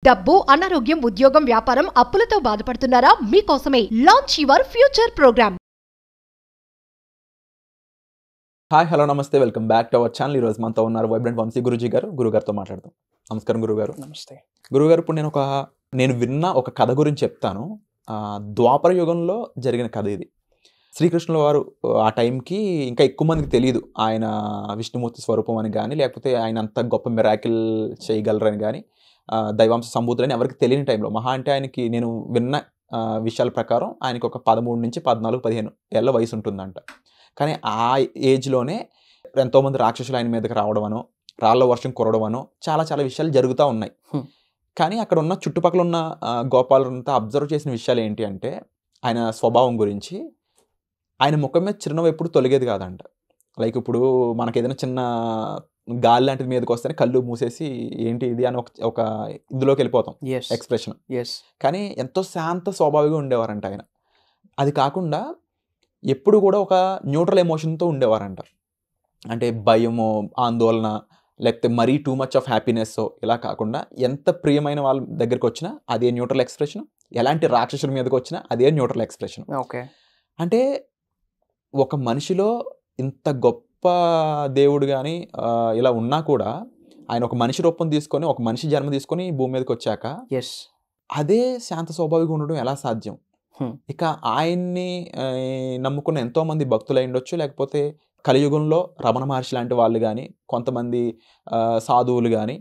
డబ్బు, అనారోగ్యం, ఉద్యోగం, వ్యాపారం, అప్పులతో బాధపడుతున్నారా? మీకోసమే launch your future program. Hi, hello, నమస్తే, welcome back to our channel. ఈరోజు మనతో ఉన్నారు వైబ్రెంట్ వంశీ గురూజీ గారు. గురుగారితో మాట్లాడదాం. నమస్కారం గురుగారు. నమస్తే గురుగారు, ఇప్పుడు నేను విన్న ఒక కథ గురించి చెప్తాను. ద్వాపర యుగంలో జరిగిన కథ ఇది. శ్రీకృష్ణుల వారు ఆ టైంకి ఇంకా ఎక్కువ మందికి తెలియదు ఆయన విష్ణుమూర్తి స్వరూపం అని కానీ, లేకపోతే ఆయన అంత గొప్ప మిరాకిల్ చేయగలరని కానీ, దైవాంశ సంబూతులని ఎవరికి తెలియని టైంలో, మహా అంటే ఆయనకి నేను విన్న విషయాల ప్రకారం ఆయనకి ఒక 13 నుంచి 14, 15 ఏళ్ళ వయసు ఉంటుందంట. కానీ ఆ ఏజ్లోనే ఎంతోమంది రాక్షసులు ఆయన మీదకి రావడమనో, రాళ్ళ వర్షం కురవడమనో చాలా చాలా విషయాలు జరుగుతూ ఉన్నాయి. కానీ అక్కడ ఉన్న చుట్టుపక్కల ఉన్న గోపాలంతా అబ్జర్వ్ చేసిన విషయాలు ఏంటి అంటే, ఆయన స్వభావం గురించి, ఆయన ముఖం మీద చిరునవ్వు ఎప్పుడు తొలగేది కాదంట. లైక్ ఇప్పుడు మనకి ఏదైనా చిన్న గాలి లాంటిది మీదకి వస్తేనే కళ్ళు మూసేసి ఏంటి ఇది అని ఒక ఇందులోకి వెళ్ళిపోతాం, ఎక్స్ప్రెషన్. కానీ ఎంతో శాంత స్వభావిగా ఉండేవారంట ఆయన. అది కాకుండా ఎప్పుడు కూడా ఒక న్యూట్రల్ ఎమోషన్తో ఉండేవారంట. అంటే భయమో, ఆందోళన, లేకపోతే మరీ టూ మచ్ ఆఫ్ హ్యాపీనెస్ ఇలా కాకుండా, ఎంత ప్రియమైన వాళ్ళ దగ్గరికి వచ్చినా అదే న్యూట్రల్ ఎక్స్ప్రెషన్, ఎలాంటి రాక్షసుల మీదకి వచ్చినా అదే న్యూట్రల్ ఎక్స్ప్రెషన్. ఓకే, అంటే ఒక మనిషిలో ఇంత గొప్ప దేవుడు కానీ ఇలా ఉన్నా కూడా ఆయన ఒక మనిషి రూపం తీసుకొని, ఒక మనిషి జన్మ తీసుకొని భూమి మీదకి వచ్చాక అదే శాంత స్వభావిగా ఉండడం ఎలా సాధ్యం? ఇక ఆయన్ని నమ్ముకున్న ఎంతోమంది భక్తులు అయి ఉండొచ్చు, లేకపోతే కలియుగంలో రమణ మహర్షి లాంటి వాళ్ళు కానీ, కొంతమంది సాధువులు కానీ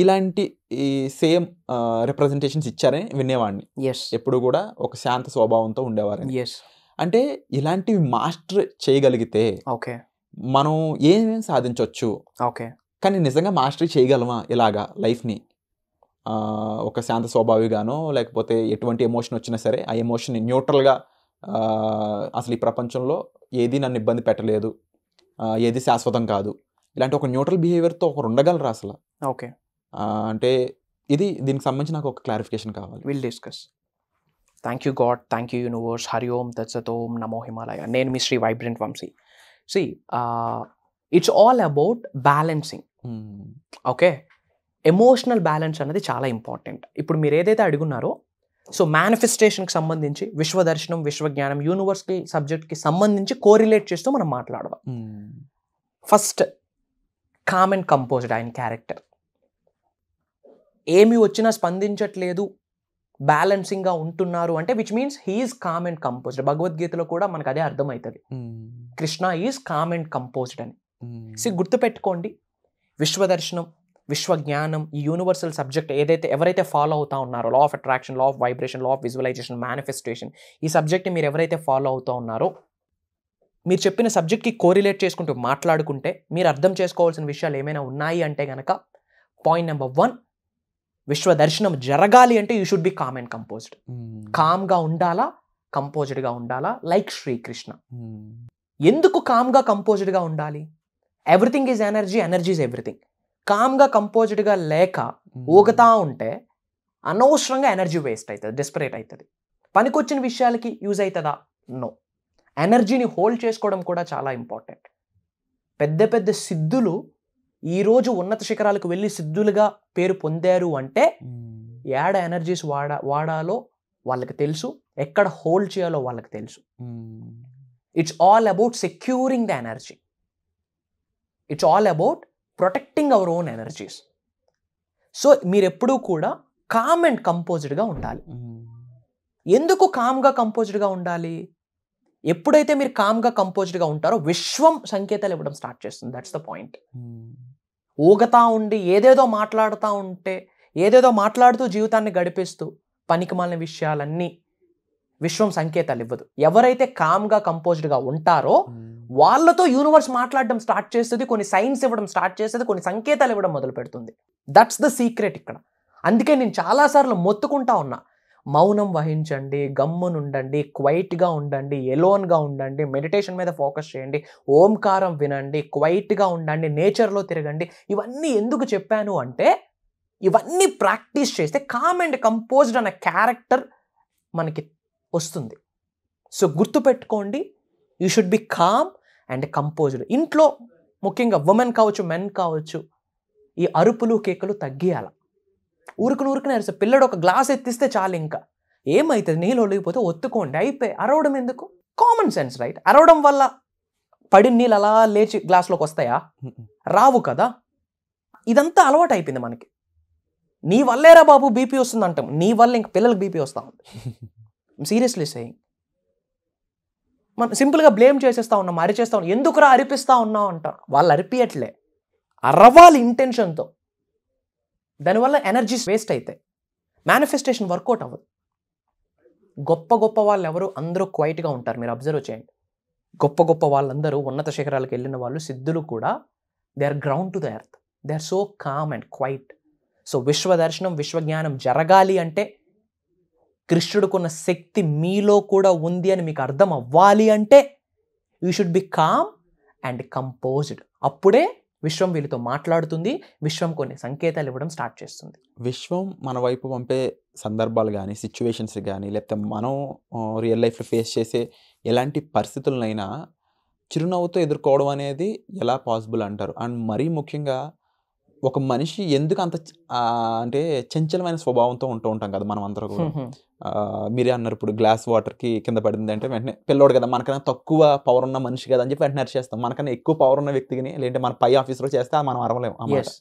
ఇలాంటి ఈ సేమ్ రిప్రజెంటేషన్స్ ఇచ్చారని వినేవాడిని. ఎప్పుడు కూడా ఒక శాంత స్వభావంతో ఉండేవారని. అంటే ఇలాంటివి మాస్టర్ చేయగలిగితే మనం ఏమేమి సాధించవచ్చు. కానీ నిజంగా మాస్టరీ చేయగలమా ఇలాగా లైఫ్ని? ఒక శాంత స్వభావిగానో, లేకపోతే ఎటువంటి ఎమోషన్ వచ్చినా సరే ఆ ఎమోషన్ని న్యూట్రల్గా, అసలు ఈ ప్రపంచంలో ఏది నన్ను ఇబ్బంది పెట్టలేదు, ఏది శాశ్వతం కాదు, ఇలాంటి ఒక న్యూట్రల్ బిహేవియర్తో ఒకరు ఉండగలరా అసలు? అంటే దీనికి సంబంధించి నాకు ఒక క్లారిఫికేషన్ కావాలి. Will discuss. Thank you God, thank you universe, Hari Om తత్సత్ ఓం నమో హిమాలయ. నేను మీ Shri vibrant Vamshi. It's all about balancing. Okay, emotional balance అనేది చాలా ఇంపార్టెంట్. ఇప్పుడు మీరు ఏదైతే అడుగున్నారో, సో మేనిఫెస్టేషన్కి సంబంధించి విశ్వదర్శనం, విశ్వజ్ఞానం, యూనివర్స్కి సబ్జెక్ట్కి సంబంధించి కోరిలేట్ చేస్తూ మనం మాట్లాడదాం. ఫస్ట్, కామ్ అండ్ కంపోజ్డ్ ఆయన క్యారెక్టర్. ఏమి వచ్చినా స్పందించట్లేదు, బ్యాలెన్సింగ్గా ఉంటున్నారు అంటే which means he's calm and composed. భగవద్గీతలో కూడా మనకు అదే అర్థమవుతుంది, Krishna is calm and composed అని. గుర్తుపెట్టుకోండి, విశ్వదర్శనం, విశ్వజ్ఞానం, ఈ యూనివర్సల్ సబ్జెక్ట్ ఎవరైతే ఫాలో అవుతా ఉన్నారో, law of attraction, law of vibration, law of visualisation, manifestation, ఈ సబ్జెక్ట్ని మీరు ఎవరైతే ఫాలో అవుతూ ఉన్నారో, మీరు చెప్పిన సబ్జెక్ట్కి కోరిలేట్ చేసుకుంటూ మాట్లాడుకుంటే మీరు అర్థం చేసుకోవాల్సిన విషయాలు ఏమైనా ఉన్నాయి అంటే కనుక, పాయింట్ నెంబర్ 1, విశ్వదర్శనం జరగాలి అంటే you should be calm and composed. కామ్గా ఉండాలా, కంపోజ్డ్గా ఉండాలా, లైక్ శ్రీకృష్ణ. ఎందుకు కామ్గా కంపోజ్డ్గా ఉండాలి? Everything is energy, energy is everything. కామ్గా కంపోజ్డ్గా లేక ఊగుతా ఉంటే అనవసరంగా ఎనర్జీ వేస్ట్ అవుతుంది, డిస్పరేట్ అవుతుంది. పనికొచ్చిన విషయాలకి యూజ్ అవుతుందా? నో. ఎనర్జీని హోల్డ్ చేసుకోవడం కూడా చాలా ఇంపార్టెంట్. పెద్ద పెద్ద సిద్ధులు ఈరోజు ఉన్నత శిఖరాలకు వెళ్ళి సిద్ధులుగా పేరు పొందారు అంటే ఏడ ఎనర్జీస్ వాడాలో వాళ్ళకి తెలుసు, ఎక్కడ హోల్డ్ చేయాలో వాళ్ళకి తెలుసు. It's all about securing the energy. It's all about protecting our own energies. So మీరు ఎప్పుడూ కూడా కామ్ అండ్ కంపోజ్డ్గా ఉండాలి. ఎందుకు కామ్గా కంపోజ్డ్గా ఉండాలి? ఎప్పుడైతే మీరు కామ్గా కంపోజ్డ్గా ఉంటారో విశ్వం సంకేతాలు ఇవ్వడం స్టార్ట్ చేస్తుంది. That's the point. ఊగతా ఉండి ఏదేదో మాట్లాడుతూ ఉంటే, ఏదేదో మాట్లాడుతూ జీవితాన్ని గడిపేస్తూ పనికిమాలిన విషయాలన్నీ విశ్వం సంకేతాలు ఇవ్వదు. ఎవరైతే కామ్గా కంపోజ్డ్గా ఉంటారో వాళ్ళతో యూనివర్స్ మాట్లాడడం స్టార్ట్ చేస్తుంది, కొన్ని సైన్స్ ఇవ్వడం స్టార్ట్ చేస్తుంది, కొన్ని సంకేతాలు ఇవ్వడం మొదలు పెడుతుంది. దట్స్ ద సీక్రెట్ ఇక్కడ. అందుకే నేను చాలాసార్లు మొత్తుకుంటా ఉన్నా, మౌనం వహించండి, గమ్మునుండండి, క్వైట్గా ఉండండి, ఎలోన్గా ఉండండి, మెడిటేషన్ మీద ఫోకస్ చేయండి, ఓంకారం వినండి, క్వైట్గా ఉండండి, నేచర్లో తిరగండి. ఇవన్నీ ఎందుకు చెప్పాను అంటే, ఇవన్నీ ప్రాక్టీస్ చేస్తే కామ్ అండ్ కంపోజ్డ్ అనే క్యారెక్టర్ మనకి వస్తుంది. సో గుర్తుపెట్టుకోండి, you should be calm and composed. ఇంట్లో ముఖ్యంగా ఉమెన్ కావచ్చు, మెన్ కావచ్చు, ఈ అరుపులు కేకలు తగ్గియాల. ఊరుకుని అరిస్తే, పిల్లడు ఒక గ్లాస్ ఎత్తిస్తే చాలు, ఇంకా ఏమవుతుంది, నీళ్ళు ఒలిగిపోతే ఒత్తుకోండి, అయిపోయి. అరవడం ఎందుకు? Common sense, right? అరవడం వల్ల పడిన నీళ్ళు అలా లేచి గ్లాస్లోకి వస్తాయా? రావు కదా. ఇదంతా అలవాటు అయిపోయింది మనకి. నీ వల్లేరా బాబు బీపీ వస్తుంది అంటాం, నీ వల్ల ఇంక పిల్లలకు బీపీ వస్తూ ఉంది. Seriously saying. మనం సింపుల్గా బ్లేమ్ చేసేస్తా ఉన్నాం, అరిచేస్తా ఉన్నాం, ఎందుకురా అరిపిస్తా ఉన్నావు అంటారు. వాళ్ళు అరిపియట్లే, అరవాలి ఇంటెన్షన్తో. దానివల్ల ఎనర్జీస్ వేస్ట్ అవుతాయి, మేనిఫెస్టేషన్ వర్కౌట్ అవ్వదు. గొప్ప వాళ్ళు ఎవరు? అందరూ క్వైట్గా ఉంటారు. మీరు అబ్జర్వ్ చేయండి, గొప్ప వాళ్ళందరూ ఉన్నత శిఖరాలకు వెళ్ళిన వాళ్ళు, సిద్ధులు కూడా, they are ground to the earth, they are so calm and quiet. So విశ్వదర్శనం, విశ్వజ్ఞానం జరగాలి అంటే కృష్ణుడికున్న శక్తి మీలో కూడా ఉంది అని మీకు అర్థం అవ్వాలి అంటే you should be calm and composed. అప్పుడే విశ్వం వీళ్ళతో మాట్లాడుతుంది, విశ్వం కొన్ని సంకేతాలు ఇవ్వడం స్టార్ట్ చేస్తుంది. విశ్వం మన వైపు పంపే సందర్భాలు కానీ, సిచ్యువేషన్స్ కానీ, లేకపోతే మనం రియల్ లైఫ్లో ఫేస్ చేసే ఎలాంటి పరిస్థితులనైనా చిరునవ్వుతో ఎదుర్కోవడం అనేది ఎలా పాసిబుల్ అంటారు? అండ్ మరీ ముఖ్యంగా ఒక మనిషి ఎందుకు అంత అంటే చంచలమైన స్వభావంతో ఉంటూ ఉంటాం కదా మనం అందరూ కూడా. మీరే అన్నారు ఇప్పుడు గ్లాస్ వాటర్కి కింద పడింది అంటే వెంటనే పిల్లోడు కదా, మనకన్నా తక్కువ పవర్ ఉన్న మనిషి కదా అని చెప్పి వెంటనే అరిచేస్తాం. మనకన్నా ఎక్కువ పవర్ ఉన్న వ్యక్తిని, లేదంటే మన పై ఆఫీసర్లో చేస్తే మనం అరవలేము అన్నమాట.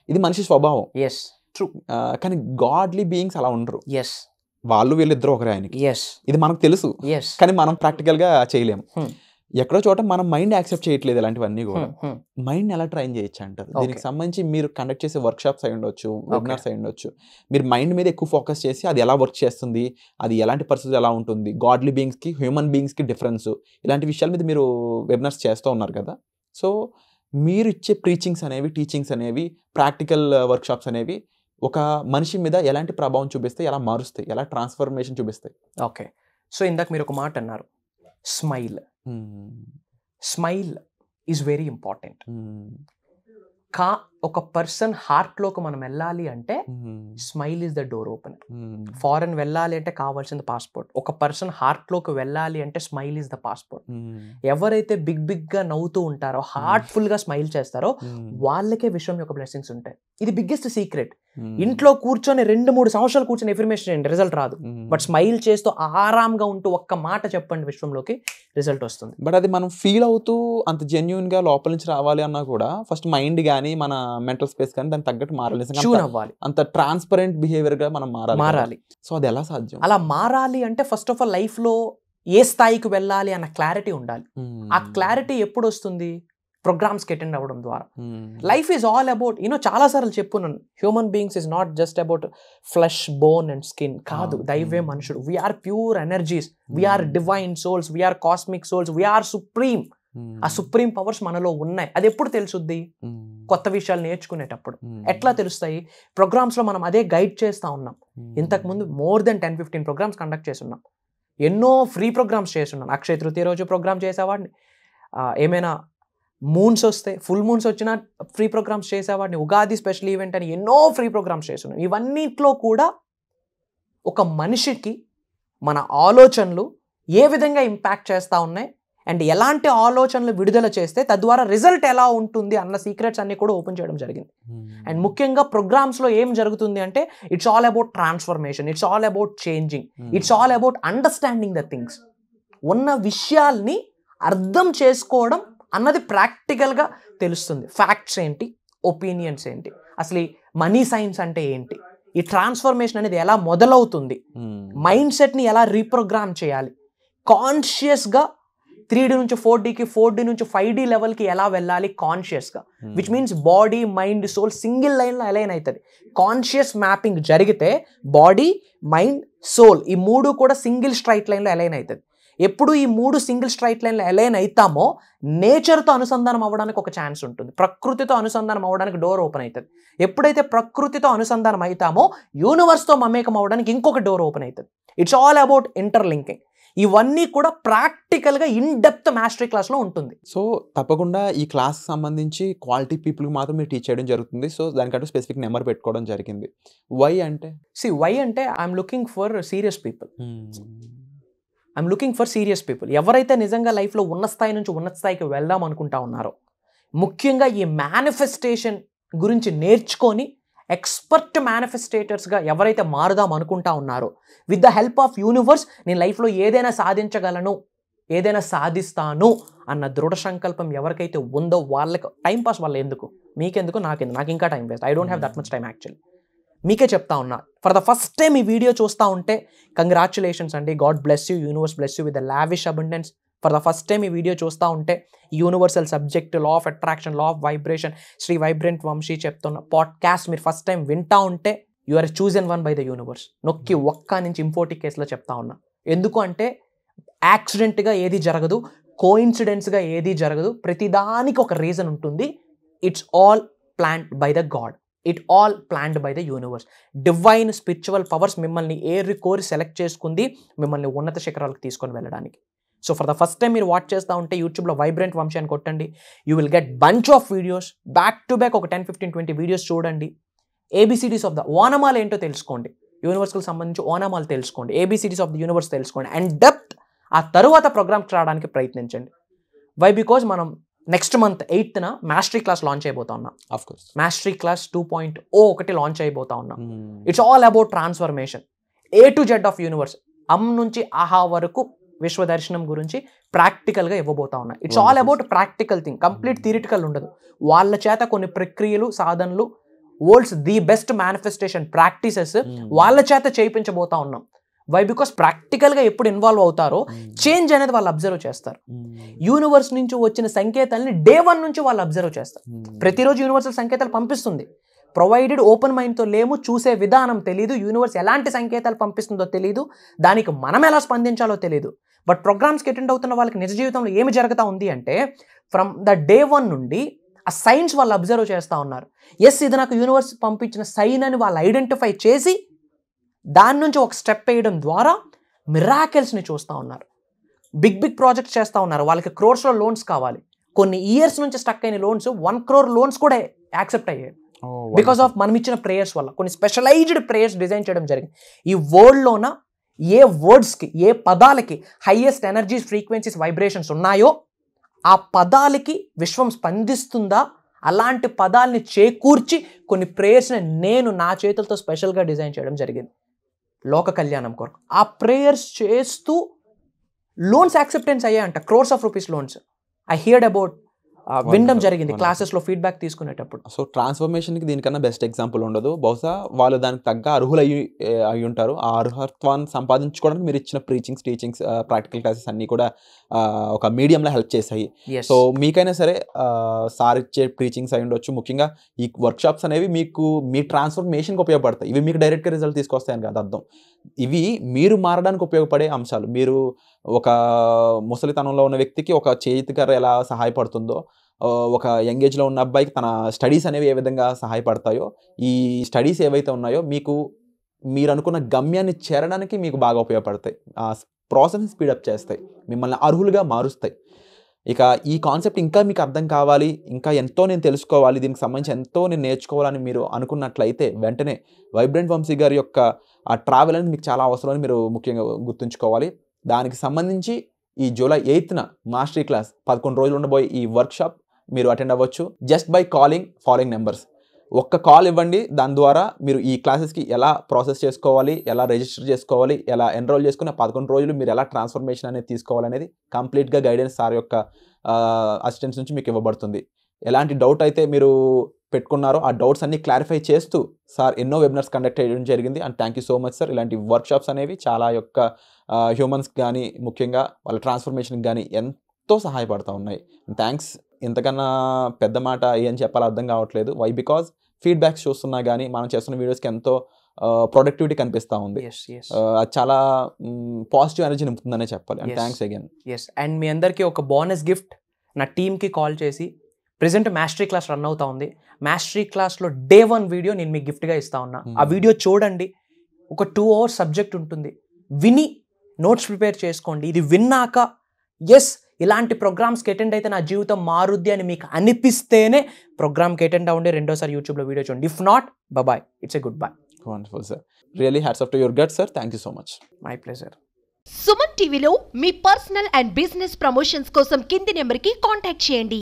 ఇది మనిషి స్వభావం. కానీ గాడ్లీ బీయింగ్స్ అలా ఉండరు. వాళ్ళు వీళ్ళిద్దరు ఒకరే ఆయనకి. ఇది మనకు తెలుసు, కానీ మనం ప్రాక్టికల్గా చేయలేము. ఎక్కడో చోట మనం మైండ్ యాక్సెప్ట్ చేయట్లేదు ఇలాంటివన్నీ కూడా. మైండ్ ఎలా ట్రైన్ చేయొచ్చు అంటారు? దీనికి సంబంధించి మీరు కండక్ట్ చేసే వర్క్ షాప్స్ అయి ఉండొచ్చు, వెబినార్స్ అయి ఉండొచ్చు. మీరు మైండ్ మీద ఎక్కువ ఫోకస్ చేసి అది ఎలా వర్క్ చేస్తుంది, అది ఎలాంటి పరిస్థితులు ఎలా ఉంటుంది, గాడ్లీ బీయింగ్స్కి హ్యూమన్ బీయింగ్స్కి డిఫరెన్స్, ఇలాంటి విషయాల మీద మీరు వెబినార్స్ చేస్తూ ఉన్నారు కదా. సో మీరు ఇచ్చే ప్రీచింగ్స్ అనేవి, టీచింగ్స్ అనేవి, ప్రాక్టికల్ వర్క్ షాప్స్ అనేవి ఒక మనిషి మీద ఎలాంటి ప్రభావం చూపిస్తాయి, ఎలా మారుస్తాయి, ఎలా ట్రాన్స్ఫర్మేషన్ చూపిస్తాయి? ఓకే, సో ఇందాక మీరు ఒక మాట అన్నారు, smile. Smile is very important. ఒక పర్సన్ హార్ట్లోకి మనం వెళ్ళాలి అంటే smile is the door opener. Foreign వెళ్ళాలి అంటే కావాల్సింది పాస్పోర్ట్. ఒక పర్సన్ హార్ట్లోకి వెళ్ళాలి అంటే స్మైల్ ఈజ్ ద పాస్పోర్ట్. ఎవరైతే బిగ్గా నవ్వుతూ ఉంటారో, హార్ట్ఫుల్గా స్మైల్ చేస్తారో, వాళ్ళకే విశ్వం యొక్క బ్లెస్సింగ్స్ ఉంటాయి. ఇది బిగ్గెస్ట్ సీక్రెట్. ఇంట్లో కూర్చొని 2-3 సంవత్సరాలు కూర్చొని ఎఫర్మేషన్ చేయండి, రిజల్ట్ రాదు. బట్ స్మైల్ చేస్తూ ఆరాంగా ఉంటూ ఒక్క మాట చెప్పండి, విశ్వంలోకి రిజల్ట్ వస్తుంది. బట్ అది మనం ఫీల్ అవుతూ అంత జెన్యూన్ గా లోపల నుంచి రావాలి అన్నా కూడా ఫస్ట్ మైండ్ కానీ, మన మెంటల్ స్పేస్ కానీ దానికి తగ్గట్టు మారాలి. అంత ట్రాన్స్పరెంట్ బిహేవియర్ గా మనం మారాలి. సో అది ఎలా సాధ్యం? అలా మారాలి అంటే ఫస్ట్ ఆఫ్ ఆల్ లైఫ్ లో ఏ స్థాయికి వెళ్ళాలి అన్న క్లారిటీ ఉండాలి. ఆ క్లారిటీ ఎప్పుడు వస్తుంది? ప్రోగ్రామ్స్కి అటెండ్ అవ్వడం ద్వారా. లైఫ్ ఈజ్ ఆల్ అబౌట్, చాలా సార్లు చెప్పున్నాను, human beings is not just about flesh, bone and skin. కాదు, దైవే మనుషుడు. We are pure energies, we are divine souls, we are cosmic souls, we are supreme. ఆ సుప్రీం పవర్స్ మనలో ఉన్నాయి. అది ఎప్పుడు తెలుసుద్ది? కొత్త విషయాలు నేర్చుకునేటప్పుడు. ఎట్లా తెలుస్తాయి? ప్రోగ్రామ్స్ లో మనం అదే గైడ్ చేస్తా ఉన్నాం. ఇంతకుముందు more than 10-15 ప్రోగ్రామ్స్ కండక్ట్ చేస్తున్నాం. ఎన్నో ఫ్రీ ప్రోగ్రామ్స్ చేస్తున్నాం. అక్షయ తృతీయ రోజు ప్రోగ్రామ్ చేసేవాడిని, ఏమైనా మూన్స్ వస్తే, ఫుల్ మూన్స్ వచ్చినా ఫ్రీ ప్రోగ్రామ్స్ చేసేవాడిని, ఉగాది స్పెషల్ ఈవెంట్ అని ఎన్నో ఫ్రీ ప్రోగ్రామ్స్ చేస్తున్నాం. ఇవన్నిట్లో కూడా ఒక మనిషికి మన ఆలోచనలు ఏ విధంగా ఇంపాక్ట్ చేస్తూ ఉన్నాయి అండ్ ఎలాంటి ఆలోచనలు విడుదల చేస్తే తద్వారా రిజల్ట్ ఎలా ఉంటుంది అన్న సీక్రెట్స్ అన్ని కూడా ఓపెన్ చేయడం జరిగింది. అండ్ ముఖ్యంగా ప్రోగ్రామ్స్లో ఏం జరుగుతుంది అంటే it's all about transformation, it's all about changing, it's all about understanding the things. ఉన్న విషయాల్ని అర్థం చేసుకోవడం అన్నది ప్రాక్టికల్గా తెలుస్తుంది. ఫ్యాక్ట్స్ ఏంటి, ఒపీనియన్స్ ఏంటి, అసలు ఈ మనీ సైన్స్ అంటే ఏంటి, ఈ ట్రాన్స్ఫర్మేషన్ అనేది ఎలా మొదలవుతుంది, మైండ్ సెట్ని ఎలా రీప్రోగ్రామ్ చేయాలి, కాన్షియస్గా 3D నుంచి 4Dకి, 4D నుంచి 5D లెవెల్కి ఎలా వెళ్ళాలి కాన్షియస్గా, which means body, mind, soul single లైన్లో అలైన్ అవుతుంది. కాన్షియస్ మ్యాపింగ్ జరిగితే బాడీ, మైండ్, సోల్ ఈ 3 కూడా సింగిల్ స్ట్రైట్ లైన్లో అలైన్ అవుతుంది. ఎప్పుడు ఈ 3 సింగిల్ స్ట్రైట్ లైన్లో అలైన్ అవుతామో నేచర్తో అనుసంధానం అవ్వడానికి ఒక ఛాన్స్ ఉంటుంది, ప్రకృతితో అనుసంధానం అవ్వడానికి డోర్ ఓపెన్ అవుతుంది. ఎప్పుడైతే ప్రకృతితో అనుసంధానం అవుతామో యూనివర్స్తో మమేకం అవ్వడానికి ఇంకొక డోర్ ఓపెన్ అవుతుంది. It's all about interlinking. ఇవన్నీ కూడా ప్రాక్టికల్గా ఇన్ డెప్త్ మాస్టరీ క్లాస్లో ఉంటుంది. సో తప్పకుండా ఈ క్లాస్కి సంబంధించి క్వాలిటీ పీపుల్కి మాత్రం మీరు టీచ్ చేయడం జరుగుతుంది. సో దానికంటూ స్పెసిఫిక్ నెంబర్ పెట్టుకోవడం జరిగింది. వై అంటే I'm looking for serious people. I'm looking for serious people. ఎవరైతే నిజంగా లైఫ్లో ఉన్న స్థాయి నుంచి ఉన్నత స్థాయికి వెళ్దాం అనుకుంటా ఉన్నారో, ముఖ్యంగా ఈ మేనిఫెస్టేషన్ గురించి నేర్చుకొని ఎక్స్పర్ట్ మేనిఫెస్టేటర్స్గా ఎవరైతే మారుదాం అనుకుంటా ఉన్నారో, with the help of universe నేను లైఫ్లో ఏదైనా సాధించగలను, ఏదైనా సాధిస్తాను అన్న దృఢ సంకల్పం ఎవరికైతే ఉందో వాళ్ళకి టైం పాస్ వల్ల ఎందుకు, మీకెందుకు, నాకెందుకు, నాకు ఇంకా time waste. I don't have that much time actually. మీకే చెప్తా ఉన్నా, ఫర్ ద ఫస్ట్ టైం ఈ వీడియో చూస్తూ ఉంటే కంగ్రాచులేషన్స్ అండి, god bless you, universe bless you with the lavish abundance. For the first time ఈ వీడియో చూస్తూ ఉంటే universal subject, law of attraction, law of vibration, Shri vibrant Vamshi చెప్తున్న పాడ్కాస్ట్ మీరు first time వింటా ఉంటే you are chosen one by the universe. నొక్కి ఒక్క నుంచి ఇంపోర్టీ కేసులో చెప్తా ఉన్నా. ఎందుకు అంటే యాక్సిడెంట్గా ఏది జరగదు, కోఇన్సిడెన్స్గా ఏది జరగదు, ప్రతిదానికి ఒక రీజన్ ఉంటుంది. It's all planned by the God, it all planned by the universe. Divine spiritual powers మిమ్మల్ని ఏరి కోరి సెలెక్ట్ చేసుకుంది మిమ్మల్ని ఉన్నత శిఖరాలకు తీసుకొని వెళ్ళడానికి. So for the first time మీరు వాచ్ చేస్తూ ఉంటే యూట్యూబ్లో వైబ్రెంట్ వంశీ అని కొట్టండి, you will get bunch of videos, back to back ఒక 10, 15, 20 వీడియోస్ చూడండి. ఏబిసిడీస్ ఆఫ్ ద ఓనమాలు ఏంటో తెలుసుకోండి, యూనివర్స్కి సంబంధించి ఓనమాలు తెలుసుకోండి, ఏబిసిడీస్ ఆఫ్ ద యూనివర్స్ తెలుసుకోండి, అండ్ డెప్త్ ఆ తరువాత ప్రోగ్రామ్స్ రావడానికి ప్రయత్నించండి. వై? బికాజ్ మనం next month 8th mastery class launch అయిపోతా ఉన్నాం. మాస్టరీ క్లాస్ 2.0 ఒకటి లాంచ్ అయిపోతా ఉన్నాం. It's all about transformation, A to Z of universe. నుంచి ఆహా వరకు విశ్వ దర్శనం గురించి ప్రాక్టికల్గా ఇవ్వబోతా ఉన్నా. It's all about practical thing, complete theoretical ఉండదు. వాళ్ళ చేత కొన్ని ప్రక్రియలు, సాధనలు, world's the best manifestation practices వాళ్ళ చేత చేయించబోతా ఉన్నాం. వై? బికాస్ ప్రాక్టికల్గా ఎప్పుడు ఇన్వాల్వ్ అవుతారో చేంజ్ అనేది వాళ్ళు అబ్జర్వ్ చేస్తారు. యూనివర్స్ నుంచి వచ్చిన సంకేతాలని డే 1 నుంచి వాళ్ళు అబ్జర్వ్ చేస్తారు. ప్రతిరోజు యూనివర్సల్ సంకేతాలు పంపిస్తుంది. ప్రొవైడెడ్ ఓపెన్ మైండ్తో లేము, చూసే విధానం తెలియదు, యూనివర్స్ ఎలాంటి సంకేతాలు పంపిస్తుందో తెలియదు, దానికి మనం ఎలా స్పందించాలో తెలియదు. బట్ ప్రోగ్రామ్స్కి అటెండ్ అవుతున్న వాళ్ళకి నిజ జీవితంలో ఏమి జరుగుతూ ఉంది అంటే ఫ్రమ్ ద డే 1 నుండి ఆ సైన్స్ వాళ్ళు అబ్జర్వ్ చేస్తూ ఉన్నారు. ఎస్, ఇది నాకు యూనివర్స్ పంపించిన సైన్ అని వాళ్ళు ఐడెంటిఫై చేసి దాని నుంచి ఒక స్టెప్ వేయడం ద్వారా మిరాకిల్స్ని చూస్తూ ఉన్నారు. బిగ్ ప్రాజెక్ట్స్ చేస్తూ ఉన్నారు. వాళ్ళకి క్రోర్స్లో లోన్స్ కావాలి. కొన్ని ఇయర్స్ నుంచి స్టక్ అయిన లోన్స్ 1 crore లోన్స్ కూడా యాక్సెప్ట్ అయ్యాయి బికాస్ ఆఫ్ మనం ఇచ్చిన ప్రేయర్స్ వల్ల. కొన్ని స్పెషలైజ్డ్ ప్రేయర్స్ డిజైన్ చేయడం జరిగింది. ఈ వరల్డ్లోన ఏ వర్డ్స్కి, ఏ పదాలకి హైయెస్ట్ ఎనర్జీస్, ఫ్రీక్వెన్సీస్, వైబ్రేషన్స్ ఉన్నాయో ఆ పదాలకి విశ్వం స్పందిస్తుందా, అలాంటి పదాలని చేకూర్చి కొన్ని ప్రేయర్స్ని నేను నా చేతులతో స్పెషల్గా డిజైన్ చేయడం జరిగింది లోక కళ్యాణం కొరకు. ఆ ప్రేయర్స్ చేస్తూ లోన్స్ యాక్సెప్టెన్స్ అయ్యాయంట, crores of rupees loans. I heard about, వినడం జరిగింది క్లాసెస్లో ఫీడ్బ్యాక్ తీసుకునేటప్పుడు. సో ట్రాన్స్ఫర్మేషన్కి దీనికన్నా బెస్ట్ ఎగ్జాంపుల్ ఉండదు. బహుశా వాళ్ళు దానికి తగ్గ అర్హులు అయి ఉంటారు. ఆ అర్హత్వాన్ని సంపాదించుకోవడానికి మీరు ఇచ్చిన ప్రీచింగ్స్, టీచింగ్స్, ప్రాక్టికల్ క్లాసెస్ అన్నీ కూడా ఒక మీడియంలో హెల్ప్ చేశాయి. సో మీకైనా సరే సార్ ఇచ్చే ప్రీచింగ్స్ అయి ఉండొచ్చు. ముఖ్యంగా ఈ వర్క్షాప్స్ అనేవి మీకు మీ ట్రాన్స్ఫర్మేషన్కి ఉపయోగపడతాయి. ఇవి మీకు డైరెక్ట్గా రిజల్ట్ తీసుకొస్తాయని కాదు అర్థం. ఇవి మీరు మారడానికి ఉపయోగపడే అంశాలు. మీరు ఒక ముసలితనంలో ఉన్న వ్యక్తికి ఒక చేతికర్ర ఎలా సహాయపడుతుందో, ఒక యంగ్ ఏజ్లో ఉన్న అబ్బాయికి తన స్టడీస్ అనేవి ఏ విధంగా సహాయపడతాయో, ఈ స్టడీస్ ఏవైతే ఉన్నాయో మీరు అనుకున్న గమ్యాన్ని చేరడానికి మీకు బాగా ఉపయోగపడతాయి. ఆ ప్రాసెస్ని స్పీడప్ చేస్తాయి, మిమ్మల్ని అర్హులుగా మారుస్తాయి. ఇక ఈ కాన్సెప్ట్ ఇంకా మీకు అర్థం కావాలి, ఇంకా ఎంతో నేను తెలుసుకోవాలి, దీనికి సంబంధించి ఎంతో నేను నేర్చుకోవాలని మీరు అనుకున్నట్లయితే వెంటనే వైబ్రెంట్ వంశీ గారి యొక్క ఆ ట్రావెల్ అనేది మీకు చాలా అవసరమని మీరు ముఖ్యంగా గుర్తుంచుకోవాలి. దానికి సంబంధించి ఈ July 8th మాస్టరీ క్లాస్ 11 రోజులు ఉండబోయే ఈ వర్క్షాప్ మీరు అటెండ్ అవ్వచ్చు జస్ట్ బై ఫాలోయింగ్ నెంబర్స్. ఒక్క కాల్ ఇవ్వండి, దాని ద్వారా మీరు ఈ క్లాసెస్కి ఎలా ప్రాసెస్ చేసుకోవాలి, ఎలా రిజిస్టర్ చేసుకోవాలి, ఎలా ఎన్రోల్ చేసుకుని 11 రోజులు మీరు ఎలా ట్రాన్స్ఫర్మేషన్ అనేది తీసుకోవాలనేది కంప్లీట్గా గైడెన్స్ సార్ యొక్క అసిస్టెన్స్ నుంచి మీకు ఇవ్వబడుతుంది. ఎలాంటి డౌట్ అయితే మీరు పెట్టుకున్నారో ఆ డౌట్స్ అన్ని క్లారిఫై చేస్తూ సార్ ఎన్నో వెబినార్స్ కండక్ట్ చేయడం జరిగింది. And thank you so much sir. ఇలాంటి వర్క్షాప్స్ అనేవి చాలా యొక్క హ్యూమన్స్కి కానీ ముఖ్యంగా వాళ్ళ ట్రాన్స్ఫర్మేషన్కి కానీ ఎంతో సహాయపడుతూ ఉన్నాయి. థ్యాంక్స్. ఇంతకన్నా పెద్ద మాట ఏం చెప్పాలో అర్థం కావట్లేదు. వై? బికాజ్ ఫీడ్బ్యాక్స్ చూస్తున్నా కానీ మనం చేస్తున్న వీడియోస్కి ఎంతో ప్రొడక్టివిటీ కనిపిస్తూ ఉంది. అది చాలా పాజిటివ్ ఎనర్జీ నింపుతుందనే చెప్పాలి. And thanks again. అండ్ మీ అందరికీ ఒక బోనస్ గిఫ్ట్, నా టీమ్కి కాల్ చేసి ప్రెజెంట్ మాస్టరీ క్లాస్ రన్ అవుతా ఉంది. మాస్టరీ క్లాస్లో Day 1 వీడియో నేను మీకు గిఫ్ట్గా ఇస్తా ఉన్నా. ఆ వీడియో చూడండి. ఒక 2 hours సబ్జెక్ట్ ఉంటుంది. విని నోట్స్ ప్రిపేర్ చేసుకోండి. ఇది విన్నాక ఎస్ ఇలాంటి ప్రోగ్రామ్స్కి అటెండ్ అయితే నా జీవితం మారుద్ది అని మీకు అనిపిస్తేనే ప్రోగ్రామ్కి అటెండ్ అవ్వండి. రెండోసారి యూట్యూబ్లో వీడియో చూడండి. If not, bye. It's a good bye. Wonderful sir. Really hats off to your gut sir. Thank you so much. My pleasure. Suman టీవీలో మీ పర్సనల్ అండ్ బిజినెస్ ప్రమోషన్స్ కోసం కింది నెంబర్కి కాంటాక్ట్ చేయండి.